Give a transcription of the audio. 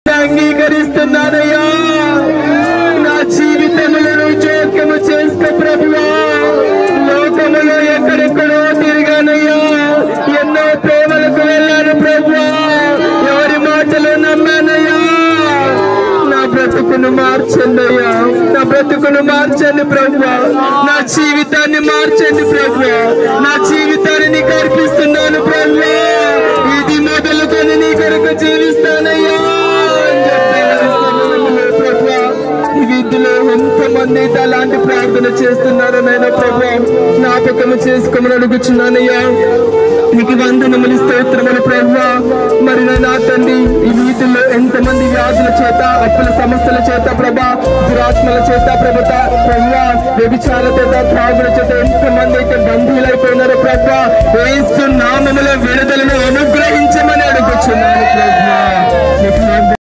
అంగీకరిస్తున్నానయ్యా. నా జీవితంలో జోక్యము చేసుకో ప్రభువా. లోకములో ఎక్కడెక్కడో తిరిగానయ్యా, ఎన్నో ప్రేమలకు వెళ్ళాను ప్రభువా. ఎవరి మాటలు నమ్మానయ్యా. నా బ్రతుకును మార్చండి అయ్యా, నా బ్రతుకును మార్చండి ప్రభువా. నా జీవితాన్ని మార్చండి ప్రభువా. నా జీవితాన్ని నీకు అర్పిస్తున్నాను ప్రభువా. ఇది మొదలుకొని నీ కొరకు జీవిస్తానయ్యా. ఈ వీధిలో ఎంతమంది అలాంటి ప్రార్థన చేస్తున్నారు నాయన ప్రభువా. జ్ఞాపకము చేసుకోమని అడుగుచున్నానయ్యా. నీకు వందనములు స్తోత్రములు ప్రభువా. మరి నా తండ్రి, ఈ వీధుల్లో ఎంతమంది వ్యాధుల చేత, అప్పుల సమస్యల చేత ప్రభా, దురాత్మల చేత ప్రభువా, వ్యభిచార చేత, త్రాగుల చేత ఎంతమంది అయితే బంధువులైపోయినారో ప్రభువా, యేసు నామములో విడుదలను అనుగ్రహించమని అడుగుచున్నాను ప్రభువా.